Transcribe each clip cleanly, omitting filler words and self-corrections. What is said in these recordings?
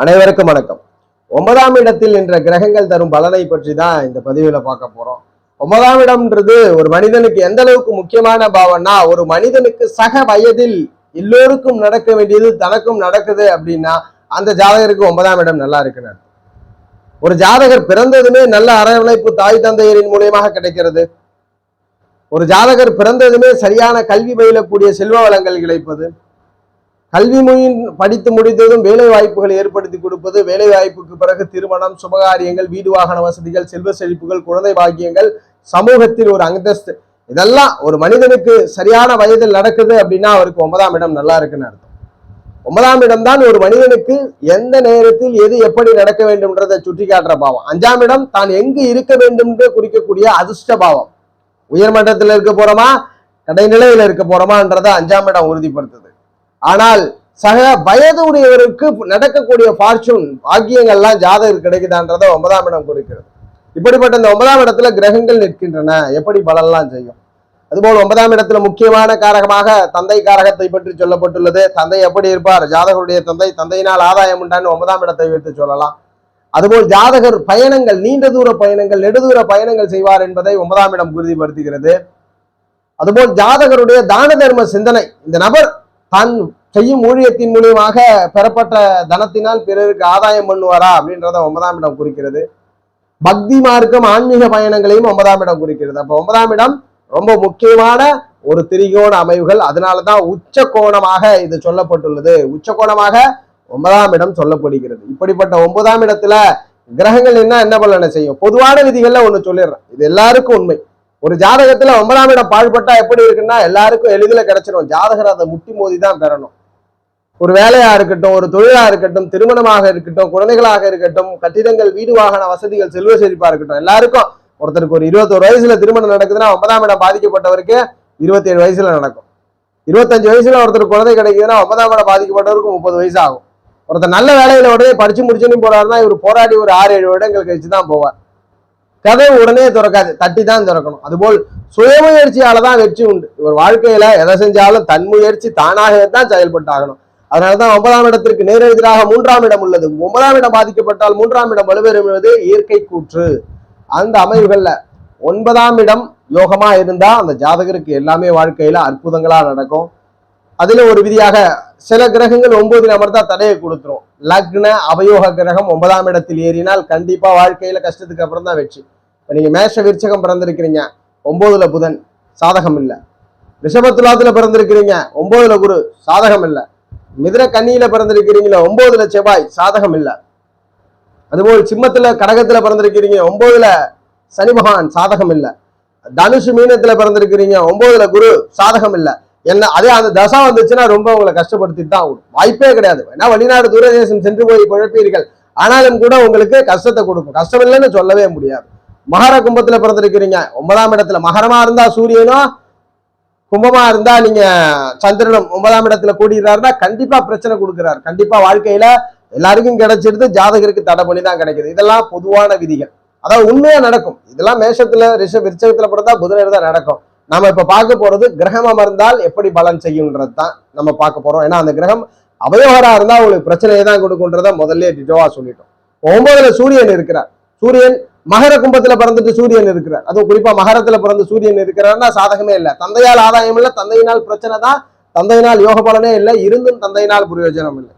அனைவருக்கும் வணக்கம். 9ஆம் இடத்தில் என்ற கிரகங்கள் தரும் பலனை பற்றி தான் இந்த பதிவுல பார்க்க போறோம். 9ஆம் இடம்ன்றது ஒரு மனிதனுக்கு எந்த அளவுக்கு முக்கியமான பாவம்னா, ஒரு மனிதனுக்கு சக வயதில் எல்லோருக்கும் நடக்க வேண்டியது தனக்கும் நடக்குது அப்படின்னா அந்த ஜாதகருக்கு 9ஆம் இடம் நல்லா இருக்குன்னு. ஒரு ஜாதகர் பிறந்ததுமே நல்ல அரவணைப்பு தாய் தந்தையரின் மூலியமாக கிடைக்கிறது. ஒரு ஜாதகர் பிறந்ததுமே சரியான கல்வி பயிலக்கூடிய செல்வ வளங்கள் கிடைப்பது, கல்வி மொழியின் படித்து முடித்ததும் வேலை வாய்ப்புகளை ஏற்படுத்தி கொடுப்பது, வேலை வாய்ப்புக்கு பிறகு திருமணம், சுபகாரியங்கள், வீடு வாகன வசதிகள், செல்வ செழிப்புகள், குழந்தை பாக்கியங்கள், சமூகத்தில் ஒரு அந்தஸ்து, இதெல்லாம் ஒரு மனிதனுக்கு சரியான வயதில் நடக்குது அப்படின்னா அவருக்கு 9ஆம் இடம் நல்லா இருக்குன்னு அர்த்தம். 9ஆம் இடம் தான் ஒரு மனிதனுக்கு எந்த நேரத்தில் எது எப்படி நடக்க வேண்டும்ன்றதை சுட்டி காட்டுற பாவம். 5ஆம் இடம் தான் எங்கு இருக்க வேண்டும் என்று குறிக்கக்கூடிய அதிர்ஷ்ட பாவம். உயர்மட்டத்தில் இருக்க போறோமா, கடைநிலையில இருக்க போறோமான்றதை 5ஆம் இடம் உறுதிப்படுத்துது. ஆனால் சக வயது உடையவருக்கு நடக்கக்கூடிய ஃபார்ச்சூன் பாக்கியங்கள்லாம் ஜாதகர் கிடைக்குதான்றத 9ஆம் இடம் குறிக்கிறது. இப்படிப்பட்ட இந்த 9ஆம் இடத்துல கிரகங்கள் நிற்கின்றன, எப்படி பலன்லாம் செய்யும். அதுபோல் 9ஆம் இடத்துல முக்கியமான காரகமாக தந்தை காரகத்தை பற்றி சொல்லப்பட்டுள்ளது. தந்தை எப்படி இருப்பார், ஜாதகருடைய தந்தை, தந்தையினால் ஆதாயம் உண்டான்னு 9ஆம் இடத்தை வைத்து சொல்லலாம். அதுபோல் ஜாதகர் பயணங்கள், நீண்ட தூர பயணங்கள், நெடுதூர பயணங்கள் செய்வார் என்பதை 9ஆம் இடம் உறுதிப்படுத்துகிறது. அதுபோல் ஜாதகருடைய தான தர்ம சிந்தனை, இந்த நபர் தான் செய்யும் ஊழியத்தின் மூலியமாக பெறப்பட்ட தனத்தினால் பிறருக்கு ஆதாயம் பண்ணுவாரா அப்படின்றத 9ஆம் இடம் குறிக்கிறது. பக்தி மார்க்கம், ஆன்மீக பயணங்களையும் 9ஆம் இடம் குறிக்கிறது. அப்ப 9ஆம் இடம் ரொம்ப முக்கியமான ஒரு திரிகோண அமைவுகள். அதனாலதான் உச்ச கோணமாக இது சொல்லப்பட்டுள்ளது. உச்ச கோணமாக 9ஆம் இடம் சொல்லப்படுகிறது. இப்படிப்பட்ட 9ஆம் இடத்துல கிரகங்கள் என்ன பலனை செய்யும், பொதுவான விதிகள்ல ஒண்ணு சொல்லிடுறேன், இது எல்லாருக்கும் உண்மை. ஒரு ஜாதகத்துல 9ஆம் இடம் பாழ்பட்டா எப்படி இருக்குன்னா எல்லாருக்கும் எளிதில் கிடைச்சிடும். ஜாதகர் அதை முட்டி மோதி தான் பெறணும். ஒரு வேலையா இருக்கட்டும், ஒரு தொழிலா இருக்கட்டும், திருமணமாக இருக்கட்டும், குழந்தைகளாக இருக்கட்டும், கட்டிடங்கள், வீடு வாகன வசதிகள், செல்வ செழிப்பா இருக்கட்டும், எல்லாருக்கும். ஒருத்தருக்கு ஒரு 21 வயசுல திருமணம் நடக்குதுன்னா 9ஆம் இடம் பாதிக்கப்பட்டவருக்கு 27 வயசுல நடக்கும். 25 வயசுல ஒருத்தர் குழந்தை கிடைக்குதுன்னா 9ஆம் இடம் பாதிக்கப்பட்டவருக்கு 30 வயசு ஆகும். ஒருத்தர் நல்ல வேலையில உடனே படிச்சு முடிச்சுன்னு போறாருன்னா இவர் போராடி ஒரு 6-7 வருடங்கள் கழிச்சு தான் போவார். கதவு உடனே திறக்காது, தட்டி தான் திறக்கணும். அதுபோல் சுயமுயற்சியாலதான் வெற்றி உண்டு. இவர் வாழ்க்கையில எதை செஞ்சாலும் தன் முயற்சி தானாகவே தான் செயல்பட்டாகணும். அதனாலதான் 9ஆம் இடத்திற்கு நேரெதிராக 3ஆம் இடம் உள்ளது. 9ஆம் இடம் பாதிக்கப்பட்டால் 3ஆம் இடம் வலுப்பெறுவது இயற்கை கூற்று. அந்த அமைவுகள்ல 9ஆம் இடம் யோகமா இருந்தா அந்த ஜாதகருக்கு எல்லாமே வாழ்க்கையில அற்புதங்களா நடக்கும். அதுல ஒரு விதியாக சில கிரகங்கள் 9ல் அமர்ந்தா தடையை கொடுத்துரும். லக்ன அவயோக கிரகம் 9ஆம் இடத்தில் ஏறினால் கண்டிப்பா வாழ்க்கையில கஷ்டத்துக்கு அப்புறம் தான் வெற்றி. இப்ப நீங்க மேஷ விருச்சகம் பிறந்திருக்கிறீங்க, 9ல் புதன் சாதகம் இல்லை. ரிஷபத்துலாத்துல பிறந்திருக்கிறீங்க, 9ல் குரு சாதகம் இல்லை. மிதுன கன்னியில பிறந்திருக்கிறீங்களா, 9ல் செவ்வாய் சாதகம் இல்லை. அதுபோல் சிம்மத்துல கடகத்துல பிறந்திருக்கிறீங்க, 9ல் சனி பகவான் சாதகம் இல்லை. தனுசு மீனத்துல பிறந்திருக்கிறீங்க, 9ல் குரு சாதகம் இல்லை. என்ன அதே அந்த தசா வந்துச்சுன்னா ரொம்ப உங்களை கஷ்டப்படுத்திட்டு தான் ஆகும். வாய்ப்பே கிடையாது. ஏன்னா வெளிநாடு தூரதேசம் சென்று போய் குழப்பீர்கள், ஆனாலும் கூட உங்களுக்கு கஷ்டத்தை கொடுக்கும். கஷ்டம் இல்லைன்னு சொல்லவே முடியாது. மகர கும்பத்துல பிறந்திருக்கிறீங்க, 9ஆம் இடத்துல மகரமா இருந்தா சூரியனும், கும்பமா இருந்தா நீங்க சந்திரனும் 9ஆம் இடத்துல கூடிடுறாருன்னா கண்டிப்பா பிரச்சனை கொடுக்குறாரு. கண்டிப்பா வாழ்க்கையில எல்லாருக்கும் கிடைச்சிடுது, ஜாதகருக்கு தடை பண்ணி தான் கிடைக்குது. இதெல்லாம் பொதுவான விதிகள், அதாவது உண்மையா நடக்கும். இதெல்லாம் மேஷத்துல விருச்சகத்துல பிறந்தா புதனில் தான் நடக்கும். நம்ம இப்ப பார்க்க போறது கிரகம் அமர்ந்தால் எப்படி பலன் செய்யும்ன்றது தான் நம்ம பார்க்க போறோம். ஏன்னா அந்த கிரகம் அவயோகரா இருந்தா உங்களுக்கு பிரச்சனையை தான் கொடுக்குன்றத முதல்ல டிட்டோவா சொல்லிட்டோம். 9ல் சூரியன் இருக்கிறார். சூரியன் மகர கும்பத்துல பிறந்துட்டு சூரியன் இருக்கிறார். அதுவும் குறிப்பா மகரத்துல பிறந்து சூரியன் இருக்கிறாருன்னா சாதகமே இல்லை. தந்தையால் ஆதாயம் இல்லை, தந்தையினால் பிரச்சனை தான், தந்தையினால் யோக பலனே இல்லை, இருந்தும் தந்தையினால் பிரயோஜனம் இல்லை.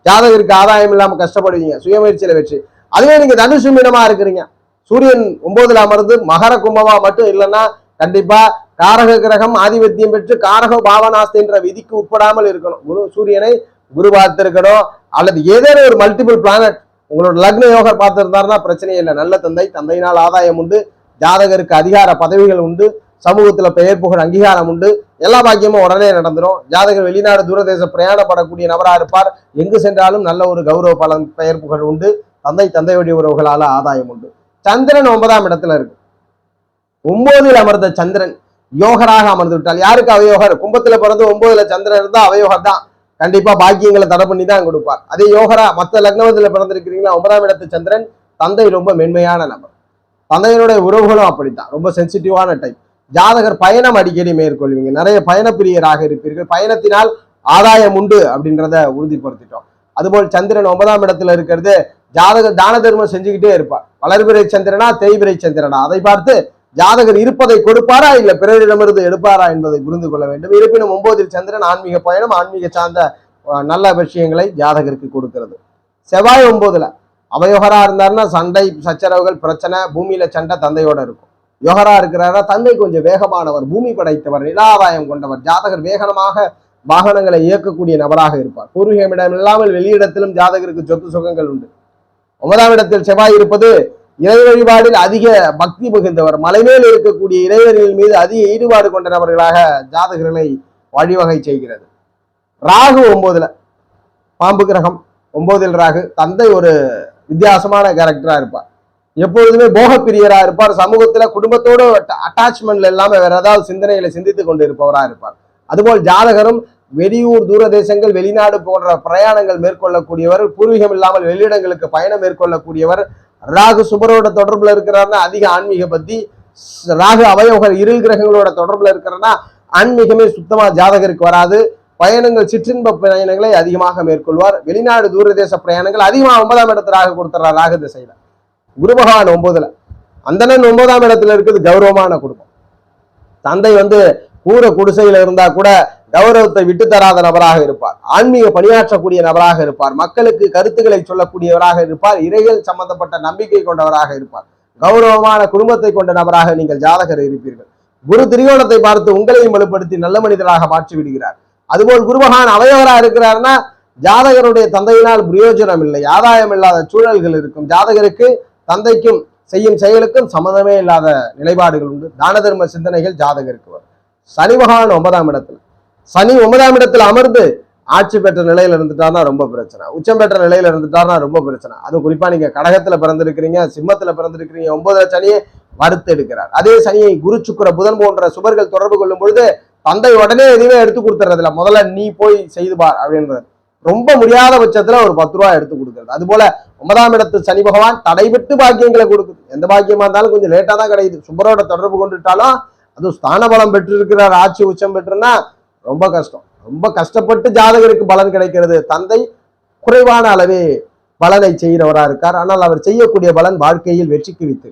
ஜாதகருக்கு ஆதாயம் இல்லாம கஷ்டப்படுவீங்க, சுயமுயற்சியில வெற்றி. அதுவே நீங்க தனுசு மீனமா இருக்கிறீங்க, சூரியன் 9ல் அமர்ந்து மகர கும்பமா மட்டும் இல்லைன்னா கண்டிப்பா காரக கிரகம் ஆதிபத்தியம் பெற்று காரக பாவனாஸ்தி என்ற விதிக்கு உட்படாமல் இருக்கணும். சூரியனை குரு பார்த்திருக்கணும், அல்லது ஏதேனும் ஒரு மல்டிபிள் பிளானட் உங்களோட லக்ன யோகர் பார்த்திருந்தாருன்னா பிரச்சனையே இல்லை. நல்ல தந்தை, தந்தையினால் ஆதாயம் உண்டு, ஜாதகருக்கு அதிகார பதவிகள் உண்டு, சமூகத்துல பெயர் புகழ் அங்கீகாரம் உண்டு, எல்லா பாக்கியமும் உடனே நடந்துடும். ஜாதகர் வெளிநாடு தூரதேச பிரயாணப்படக்கூடிய நபரா இருப்பார். எங்கு சென்றாலும் நல்ல ஒரு கௌரவ பலன், பெயர் புகழ் உண்டு. தந்தை வழி உறவுகளால ஆதாயம் உண்டு. சந்திரன் 9ஆம் இடத்துல இருக்கு. 9ல் அமர்ந்த சந்திரன் யோகராக அமர்ந்து விட்டால் யாருக்கு அவயோகர்? கும்பத்துல பிறந்து 9ல் சந்திரன் இருந்தா அவயோகர் தான். கண்டிப்பா பாக்கியங்களை தடை பண்ணி தான் கொடுப்பார். அதே யோகரா மற்ற லக்னத்துல பிறந்திருக்கிறீங்களா, 9ஆம் இடத்து சந்திரன் தந்தை ரொம்ப மென்மையான நபர். தந்தையினுடைய உறவுகளும் அப்படித்தான், ரொம்ப சென்சிட்டிவான டைப். ஜாதகர் பயணம் அடிக்கடி மேற்கொள்வீங்க, நிறைய பயணப்பிரியராக இருப்பீர்கள். பயணத்தினால் ஆதாயம் உண்டு அப்படின்றத உறுதிப்படுத்திட்டோம். அதுபோல் சந்திரன் 9ஆம் இடத்துல இருக்கிறது ஜாதகர் தான தர்மம் செஞ்சுக்கிட்டே இருப்பார். வளர்பிறை சந்திரனா தேய்பிறை சந்திரனா அதை பார்த்து ஜாதகர் இருப்பதை கொடுப்பாரா இல்ல பிறரிடமிருந்து எடுப்பாரா என்பதை புரிந்து கொள்ள வேண்டும். இருப்பினும் 9இல் சந்திரன் ஆன்மீக பயணம், ஆன்மீக சார்ந்த நல்ல விஷயங்களை ஜாதகருக்கு கொடுக்கிறது. செவ்வாய் 9ல அவயோகரா இருந்தாருன்னா சண்டை சச்சரவுகள் பிரச்சனை, பூமியில சண்டை தந்தையோட இருக்கும். யோகரா இருக்கிறாரா தந்தை கொஞ்சம் வேகமானவர், பூமி படைத்தவர், நிலாதாயம் கொண்டவர், ஜாதகர் வேகமாக வாகனங்களை இயக்கக்கூடிய நபராக இருப்பார். பூர்வீகமிடம் இல்லாமல் வெளியிடத்திலும் ஜாதகருக்கு சொத்து சுகங்கள் உண்டு. 9ஆம் இடத்தில் செவ்வாய் இருப்பது இறை வழிபாடில் அதிக பக்தி மிகுந்தவர், மலைமேல் இருக்கக்கூடிய இறைவர்கள் மீது அதிக ஈடுபாடு கொண்ட நபர்களாக ஜாதகர்களை வழிவகை செய்கிறது. ராகு 9ல பாம்பு கிரகம், 9இல் ராகு. தந்தை ஒரு வித்தியாசமான கேரக்டரா இருப்பார், எப்பொழுதுமே போகப்பிரியரா இருப்பார், சமூகத்துல குடும்பத்தோட அட்டாச்மெண்ட்ல இல்லாம வேற ஏதாவது சிந்தனைகளை சிந்தித்துக் கொண்டு இருப்பவரா இருப்பார். அதுபோல் ஜாதகரும் வெளியூர் தூர தேசங்கள் வெளிநாடு போன்ற பிரயாணங்கள் மேற்கொள்ளக்கூடியவர், பூர்வீகம் இல்லாமல் வெளியிடங்களுக்கு பயணம் மேற்கொள்ளக்கூடியவர். ராகு சுபரோட தொடர்புல இருக்கிறாருன்னா அதிக ஆன்மீக பத்தி, ராகு அவயோக இருள் கிரகங்களோட தொடர்புல இருக்கிறன்னா ஆன்மீகமே சுத்தமா ஜாதகருக்கு வராது. பயணங்கள் சிற்றின்ப பயணங்களை அதிகமாக மேற்கொள்வார். வெளிநாடு தூரதேச பிரயாணங்கள் அதிகமாக 9ஆம் இடத்துல ராகு கொடுத்துறார். ராகு திசையில குரு பகவான் 9ல, அந்தணன் 9ஆம் இடத்துல இருக்குது கௌரவமான குடும்பம். தந்தை கூற குடிசையில இருந்தா கூட கௌரவத்தை விட்டு தராத நபராக இருப்பார், ஆன்மீக பணியாற்றக்கூடிய நபராக இருப்பார், மக்களுக்கு கருத்துக்களை சொல்லக்கூடியவராக இருப்பார், இறைகள் சம்பந்தப்பட்ட நம்பிக்கை கொண்டவராக இருப்பார், கௌரவமான குடும்பத்தை கொண்ட நபராக நீங்கள் ஜாதகர் இருப்பீர்கள். குரு திரிகோணத்தை பார்த்து உங்களையும் வலுப்படுத்தி நல்ல மனிதராக மாற்றி விடுகிறார். அதுபோல் குருபகான் அவயவரா இருக்கிறார்னா ஜாதகருடைய தந்தையினால் பிரயோஜனம் இல்லை, ஆதாயம் இல்லாத சூழல்கள் இருக்கும். ஜாதகருக்கு தந்தைக்கும் செய்யும் செயலுக்கும் சம்மதமே இல்லாத நிலைப்பாடுகள் உண்டு. தான தர்ம சிந்தனைகள் ஜாதகருக்கு வரும். சனி பகவான் 9ஆம் இடத்துல, சனி 9ஆம் இடத்துல அமர்ந்து ஆட்சி பெற்ற நிலையில இருந்துட்டார்னா ரொம்ப பிரச்சனை, உச்சம் பெற்ற நிலையில இருந்துட்டார்னா ரொம்ப பிரச்சனை. அது குறிப்பா நீங்க கடகத்துல பிறந்திருக்கிறீங்க, சிம்மத்துல பிறந்திருக்கிறீங்க, 9ல சனியை வறுத்து எடுக்கிறார். அதே சனியை குரு சுக்கிர புதன் போன்ற சுபர்கள் தொடர்பு கொள்ளும் பொழுது தந்தை உடனே எதுவுமே எடுத்து கொடுத்துறதுல, முதல்ல நீ போய் செய்து பார் அப்படின்றது. ரொம்ப முடியாத பட்சத்துல ஒரு 10 ரூபாய் எடுத்து கொடுக்குறது. அது போல 9ஆம் இடத்து சனி பகவான் தடைபட்டு பாக்கியங்களை கொடுக்குது. எந்த பாக்கியமா இருந்தாலும் கொஞ்சம் லேட்டா தான் கிடைக்குது. சுபரோட தொடர்பு கொண்டுட்டாலும் அது ஸ்தான பலம் பெற்று இருக்கிறார், ஆட்சி உச்சம் பெற்றுன்னா ரொம்ப கஷ்டம். ரொம்ப கஷ்டப்பட்டு ஜாதகருக்கு பலன் கிடைக்கிறது. தந்தை குறைவான அளவே பலனை செய்கிறவரா இருக்கார், ஆனால் அவர் செய்யக்கூடிய பலன் வாழ்க்கையில் வெற்றிக்கு வித்து.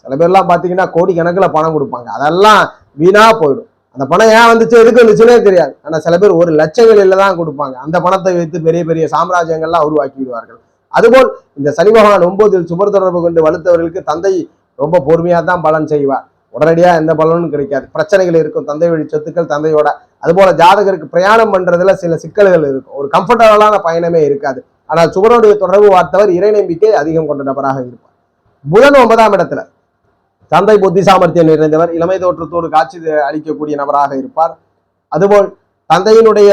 சில பேர்லாம் பாத்தீங்கன்னா கோடி கணக்கில் பணம் கொடுப்பாங்க, அதெல்லாம் வீணா போயிடும். அந்த பணம் ஏன் வந்துச்சு எதுக்கு வந்துச்சுன்னே தெரியாது. ஆனா சில பேர் 1 லட்சங்களில் தான் கொடுப்பாங்க, அந்த பணத்தை வைத்து பெரிய பெரிய சாம்ராஜ்யங்கள்லாம் உருவாக்கி விடுவார்கள். அதுபோல் இந்த சனி பகவான் 9இல் சுபர் தொடர்பு கொண்டு வலுத்தவர்களுக்கு தந்தை ரொம்ப பொறுமையா தான் பலன் செய்வார், உடனடியா எந்த பலனும் கிடைக்காது. பிரச்சனைகள் இருக்கும், தந்தை வழி சொத்துக்கள் தந்தையோட. அதுபோல ஜாதகருக்கு பிரயாணம் பண்றதுல சில சிக்கல்கள் இருக்கும், ஒரு கம்ஃபர்டபுளான பயணமே இருக்காது. ஆனால் சுபருடைய தொடர்பு வார்த்தவர் இறை நம்பிக்கை அதிகம் கொண்ட நபராக இருப்பார். புதன் 9ஆம் இடத்துல தந்தை புத்தி சாமர்த்தியம் நிறைந்தவர், இளமை தோற்றத்தோடு காட்சி அளிக்கக்கூடிய நபராக இருப்பார். அதுபோல் தந்தையினுடைய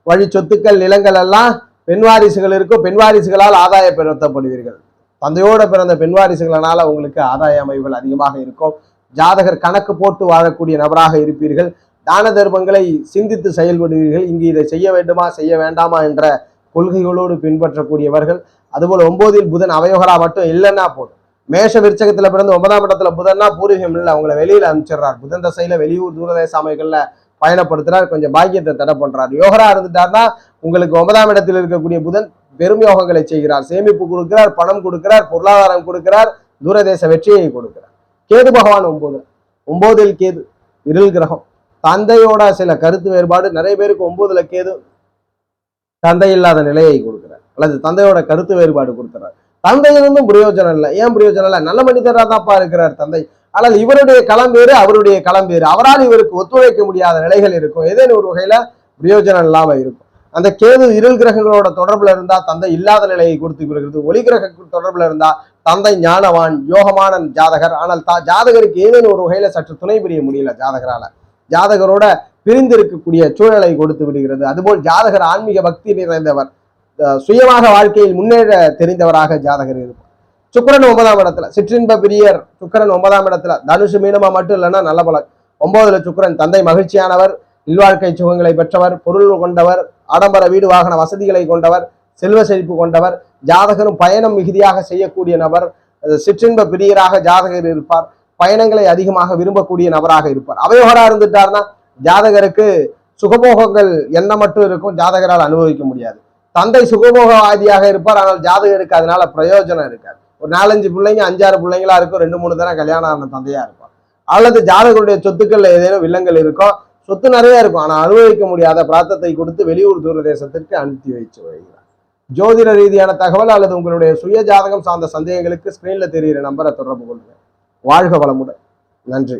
வழி சொத்துக்கள் நிலங்கள் எல்லாம் பெண் வாரிசுகள் இருக்கும், பெண் வாரிசுகளால் ஆதாயப்படுத்தப்படுவீர்கள். தந்தையோட பிறந்த பெண் வாரிசுகளால உங்களுக்கு ஆதாய அமைவுகள் அதிகமாக இருக்கும். ஜாதகர் கணக்கு போட்டு வாழக்கூடிய நபராக இருப்பீர்கள். தான தர்மங்களை சிந்தித்து செயல்படுவீர்கள். இங்கு இதை செய்ய வேண்டுமா செய்ய வேண்டாமா என்ற கொள்கைகளோடு பின்பற்றக்கூடியவர்கள். அதுபோல் 9இல் புதன் அவயோகரா மட்டும் இல்லைன்னா போதும். மேஷ விருச்சகத்துல பிறந்து 9ஆம் இடத்துல புதன்னா பூர்வீகம் இல்லை, அவங்களை வெளியில அனுப்பிச்சிடுறார். புதன் தசையில வெளியூர் தூரதேச அமைகள்ல பயணப்படுத்துறார், கொஞ்சம் பாக்கியத்தை தடை பண்றார். யோகரா இருந்துட்டார்னா உங்களுக்கு 9ஆம் இடத்தில் இருக்கக்கூடிய புதன் பெரும் யோகங்களை செய்கிறார், சேமிப்பு கொடுக்கிறார், பணம் கொடுக்கிறார், பொருளாதாரம் கொடுக்கிறார், தூரதேச வெற்றியை கொடுக்கிறார். கேது பகவான் 9இல் கேது இருள் கிரகம், தந்தையோட சில கருத்து வேறுபாடு. நிறைய பேருக்கு 9ல கேது தந்தை இல்லாத நிலையை கொடுக்கிறார், அல்லது தந்தையோட கருத்து வேறுபாடு கொடுக்கிறார். தந்தையிலிருந்தும் பிரயோஜனம் இல்லை. ஏன் பிரயோஜனம் இல்லை? நல்ல மனிதராக தான்ப்பா இருக்கிறார் தந்தை, ஆனால் இவருடைய களம் வேறு, அவருடைய களம் வேறு. அவரால் இவருக்கு ஒத்துழைக்க முடியாத நிலைகள் இருக்கும், ஏதேனும் ஒரு வகையில பிரயோஜனம் இல்லாம இருக்கும். அந்த கேது இருள் கிரகங்களோட தொடர்புல இருந்தா தந்தை இல்லாத நிலையை கொடுத்து விடுகிறது. ஒளி கிரக தொடர்புல இருந்தா தந்தை ஞானவான் யோகமான ஜாதகர், ஆனால் ஜாதகருக்கு ஏதேனும் ஒரு வகையில சற்று துணை புரிய முடியல ஜாதகரால, ஜாதகரோட பிரிந்து இருக்கக்கூடிய சூழலை கொடுத்து விடுகிறது. அதுபோல் ஜாதகர் ஆன்மீக பக்தி நிறைந்தவர், சுயமாக வாழ்க்கையில் முன்னேற தெரிந்தவராக ஜாதகர் இருப்பார். சுக்கிரன் 9ஆம் இடத்துல சிற்றின்ப பிரியர். சுக்கிரன் 9ஆம் இடத்துல தனுசு மீனமா மட்டும் இல்லைன்னா நல்ல பலன். 9ல சுக்கிரன் தந்தை மகிழ்ச்சியானவர், இல்வாழ்க்கை சுகங்களை பெற்றவர், பொருள் கொண்டவர், ஆடம்பர வீடு வாகன வசதிகளை கொண்டவர், செல்வ செழிப்பு கொண்டவர். ஜாதகரும் பயணம் மிகுதியாக செய்யக்கூடிய நபர், சிற்றின்ப பிரியராக ஜாதகர் இருப்பார், பயணங்களை அதிகமாக விரும்பக்கூடிய நபராக இருப்பார். அவயோகரா இருந்துட்டார்னா ஜாதகருக்கு சுகபோகங்கள் என்ன மட்டும் இருக்கும், ஜாதகரால் அனுபவிக்க முடியாது. தந்தை சுகபோகவாதியாக இருப்பார், ஆனால் ஜாதகருக்கு அதனால பிரயோஜனம் இருக்காது. ஒரு 4-5 பிள்ளைங்க 5-6 பிள்ளைங்களா இருக்கும், 2-3 தடவை கல்யாணம் ஆன தந்தையா இருப்பார். அல்லது ஜாதகருடைய சொத்துக்கள்ல ஏதேனும் வில்லங்கள் இருக்கும், சொத்து நிறைய இருக்கும், ஆனா அனுபவிக்க முடியாத பிராத்தத்தை கொடுத்து வெளியூர் தூர தேசத்திற்கு அனுப்பி வச்சு வருகிறார். ஜோதிட ரீதியான தகவல் அல்லது உங்களுடைய சுய ஜாதகம் சார்ந்த சந்தேகங்களுக்கு ஸ்கிரீன்ல தெரிகிற நம்பரை தொடர்பு கொள்ளுங்க. வாழ்க வளமுடன். நன்றி.